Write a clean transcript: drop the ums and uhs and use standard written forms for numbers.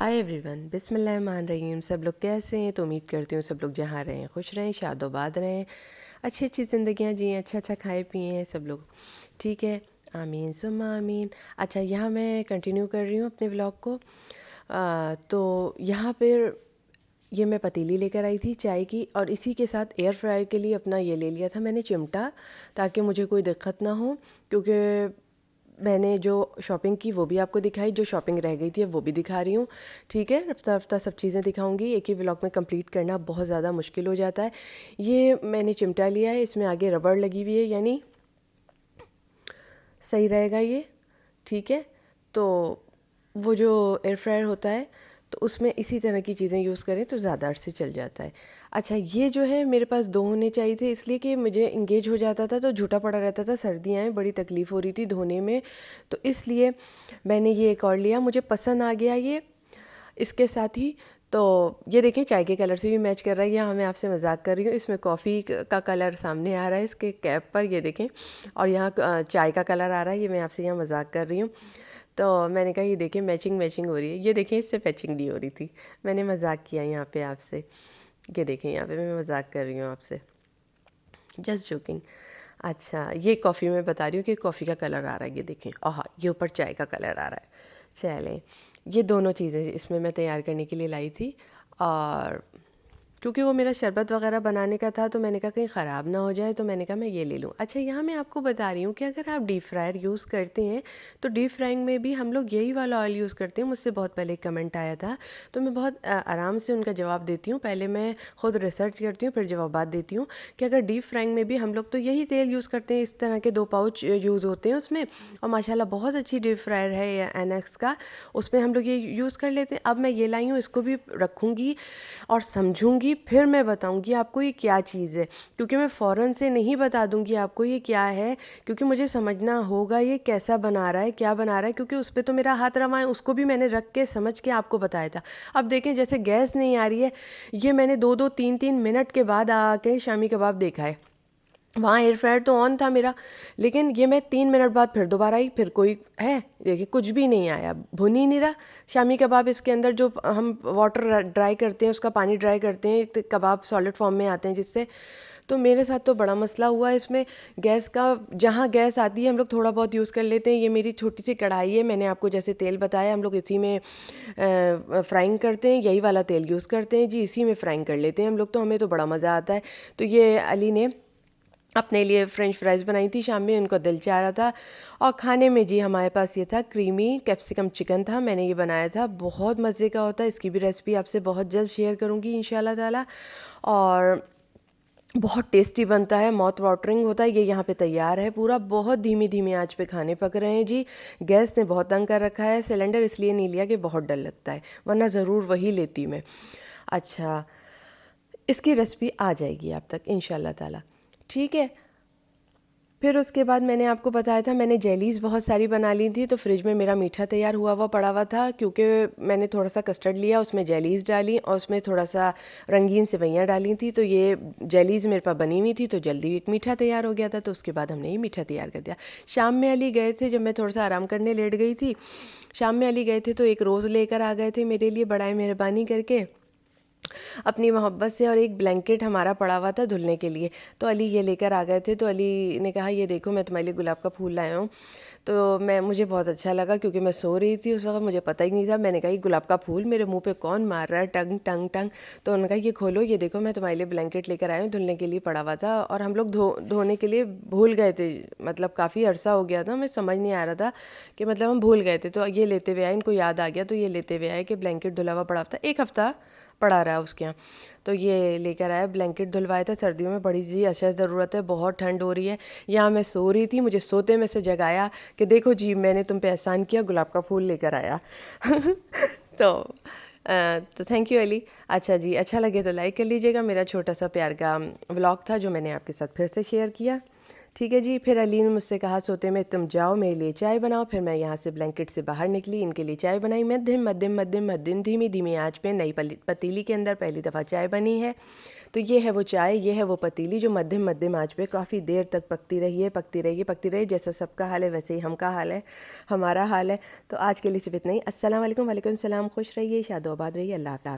Hi everyone, बिस्मिल्लाहिर्रहमानिर्रहीम। सब लोग कैसे हैं? तो उम्मीद करती हूँ सब लोग जहाँ रहें खुश रहें, शादोबाद रहें, अच्छी अच्छी ज़िंदगियाँ जिएँ, अच्छा अच्छा खाए पिए सब लोग। ठीक है, आमीन सुम्मा आमीन। अच्छा, यहाँ मैं कंटिन्यू कर रही हूँ अपने व्लॉग को। तो यहाँ पर ये मैं पतीली लेकर आई थी चाय की, और इसी के साथ एयर फ्रायर के लिए अपना ये ले लिया था मैंने चिमटा, ताकि मुझे कोई दिक्कत ना हो। क्योंकि मैंने जो शॉपिंग की वो भी आपको दिखाई, जो शॉपिंग रह गई थी वो भी दिखा रही हूँ। ठीक है, रफ्ता रफ्ता सब चीज़ें दिखाऊंगी। एक ही व्लॉग में कंप्लीट करना बहुत ज़्यादा मुश्किल हो जाता है। ये मैंने चिमटा लिया है, इसमें आगे रबड़ लगी हुई है, यानी सही रहेगा ये। ठीक है, तो वो जो एयर फ्रायर होता है तो उसमें इसी तरह की चीज़ें यूज़ करें तो ज़्यादा अरसे चल जाता है। अच्छा, ये जो है मेरे पास दो होने चाहिए थे, इसलिए कि मुझे इंगेज हो जाता था तो झूठा पड़ा रहता था, सर्दियाँ हैं, बड़ी तकलीफ़ हो रही थी धोने में, तो इसलिए मैंने ये एक और लिया। मुझे पसंद आ गया ये इसके साथ ही। तो ये देखें, चाय के कलर से भी मैच कर रहा है। यहाँ मैं आपसे मजाक कर रही हूँ, इसमें कॉफ़ी का कलर सामने आ रहा है इसके कैप पर, ये देखें, और यहाँ चाय का कलर आ रहा है। ये मैं आपसे यहाँ मजाक कर रही हूँ। तो मैंने कहा ये देखें, मैचिंग मैचिंग हो रही है। ये देखें, इससे मैचिंग नहीं हो रही थी, मैंने मजाक किया यहाँ पे आपसे। ये देखें, यहाँ पे मैं मजाक कर रही हूँ आपसे, जस्ट जोकिंग। अच्छा, ये कॉफ़ी में बता रही हूँ कि कॉफ़ी का कलर आ रहा है, ये देखें। आह, ये ऊपर चाय का कलर आ रहा है। चलें, ये दोनों चीज़ें इसमें मैं तैयार करने के लिए लाई थी। और क्योंकि वो मेरा शरबत वगैरह बनाने का था तो मैंने कहा कहीं ख़राब ना हो जाए, तो मैंने कहा मैं ये ले लूँ। अच्छा, यहाँ मैं आपको बता रही हूँ कि अगर आप डीप फ्रायर यूज़ करते हैं तो डीप फ्राइंग में भी हम लोग यही वाला ऑयल यूज़ करते हैं। मुझसे बहुत पहले एक कमेंट आया था, तो मैं बहुत आराम से उनका जवाब देती हूँ। पहले मैं ख़ुद रिसर्च करती हूँ, फिर जवाबात देती हूँ कि अगर डीप फ्राइंग में भी हम लोग तो यही तेल यूज़ करते हैं। इस तरह के 2 पाउच यूज़ होते हैं उसमें, और माशाल्लाह बहुत अच्छी डीप फ्रायर है ये एनएक्स का, उसमें हम लोग ये यूज़ कर लेते हैं। अब मैं ये लाई हूँ, इसको भी रखूँगी और समझूंगी, फिर मैं बताऊंगी आपको ये क्या चीज़ है। क्योंकि मैं फ़ौरन से नहीं बता दूंगी आपको ये क्या है, क्योंकि मुझे समझना होगा ये कैसा बना रहा है, क्या बना रहा है, क्योंकि उस पर तो मेरा हाथ रवा है। उसको भी मैंने रख के समझ के आपको बताया था। अब देखें, जैसे गैस नहीं आ रही है, ये मैंने 2-2 3-3 मिनट के बाद आके शामी कबाब देखा है। वहाँ एयर फ्रायर तो ऑन था मेरा, लेकिन ये मैं 3 मिनट बाद फिर दोबारा आई, फिर कोई है, देखिए कुछ भी नहीं आया, भुन ही नहीं रहा। शामी कबाब इसके अंदर जो हम वाटर ड्राई करते हैं, उसका पानी ड्राई करते हैं, तो कबाब सॉलिड फॉर्म में आते हैं जिससे। तो मेरे साथ तो बड़ा मसला हुआ है इसमें गैस का। जहाँ गैस आती है हम लोग थोड़ा बहुत यूज़ कर लेते हैं। ये मेरी छोटी सी कढ़ाई है, मैंने आपको जैसे तेल बताया, हम लोग इसी में फ्राइंग करते हैं, यही वाला तेल यूज़ करते हैं जी, इसी में फ्राइंग कर लेते हैं हम लोग, तो हमें तो बड़ा मज़ा आता है। तो ये अली ने अपने लिए फ़्रेंच फ्राइज़ बनाई थी शाम में, उनको दिल चाह रहा था। और खाने में जी हमारे पास ये था क्रीमी कैप्सिकम चिकन था, मैंने ये बनाया था, बहुत मज़े का होता है। इसकी भी रेसिपी आपसे बहुत जल्द शेयर करूँगी इंशाल्लाह ताला। और बहुत टेस्टी बनता है, माउथ वाटरिंग होता है। ये यहाँ पे तैयार है पूरा, बहुत धीमी धीमी आंच पे खाने पक रहे हैं जी। गैस ने बहुत तंग कर रखा है। सिलेंडर इसलिए नहीं लिया कि बहुत डर लगता है, वरना ज़रूर वही लेती मैं। अच्छा, इसकी रेसिपी आ जाएगी आप तक इंशाल्लाह ताला। ठीक है, फिर उसके बाद मैंने आपको बताया था मैंने जेलीज़ बहुत सारी बना ली थी, तो फ्रिज में मेरा मीठा तैयार हुआ हुआ पड़ा हुआ था। क्योंकि मैंने थोड़ा सा कस्टर्ड लिया, उसमें जेलीज़ डाली और उसमें थोड़ा सा रंगीन सेवइयाँ डाली थी, तो ये जेलीज़ मेरे पास बनी हुई थी, तो जल्दी एक मीठा तैयार हो गया था। तो उसके बाद हमने ये मीठा तैयार कर दिया। शाम में अली गए थे, जब मैं थोड़ा सा आराम करने लेट गई थी, शाम में अली गए थे तो एक रोज़ लेकर आ गए थे मेरे लिए, बड़ा मेहरबानी करके अपनी मोहब्बत से। और एक ब्लैंकेट हमारा पड़ा हुआ था धुलने के लिए, तो अली ये लेकर आ गए थे। तो अली ने कहा ये देखो मैं तुम्हारे लिए गुलाब का फूल लाया हूँ। तो मुझे बहुत अच्छा लगा, क्योंकि मैं सो रही थी उस वक्त, मुझे पता ही नहीं था। मैंने कहा ये गुलाब का फूल मेरे मुंह पे कौन मार रहा है, टंग टंग टंग। तो उन्होंने कहा ये खोलो, ये देखो मैं तुम्हारे लिए ब्लैंकेट लेकर आया हूँ, धुलने के लिए पड़ा हुआ था। और हम लोग धोने के लिए भूल गए थे, मतलब काफ़ी अरसा हो गया था, हमें समझ नहीं आ रहा था कि मतलब हम भूल गए थे। तो ये लेते हुए आए, इनको याद आ गया, तो ये लेते हुए आए कि ब्लैंकेट धुला हुआ पड़ा था, 1 हफ्ता पड़ा रहा उसके यहाँ। तो ये लेकर आया, ब्लैंकेट धुलवाया था। सर्दियों में बड़ी जी अशद ज़रूरत है, बहुत ठंड हो रही है। यहाँ मैं सो रही थी, मुझे सोते में से जगाया कि देखो जी मैंने तुम पे एहसान किया, गुलाब का फूल लेकर आया। तो थैंक यू अली। अच्छा जी, अच्छा लगे तो लाइक कर लीजिएगा। मेरा छोटा सा प्यार का व्लॉग था जो मैंने आपके साथ फिर से शेयर किया। ठीक है जी। फिर अली ने मुझसे कहा सोते में, तुम जाओ मेरे लिए चाय बनाओ। फिर मैं यहाँ से ब्लैंकेट से बाहर निकली, इनके लिए चाय बनाई। मध्यम मध्यम मध्यम मध्यम धीमी धीमी आंच पे नई पतीली के अंदर पहली दफ़ा चाय बनी है। तो ये है वो चाय, ये है वो पतीली जो मध्यम मध्यम आंच पे काफ़ी देर तक पकती रही है, पकती रहेगी, पकती रही। जैसा सबका हाल है वैसे ही हमका हाल है, हमारा हाल है। तो आज के लिए सिर्फ इतना ही। अस्सलाम वालेकुम। वालेकुम सलाम। खुश रहिए, शादो आबाद रहिए। अल्लाह हाफ़िज़।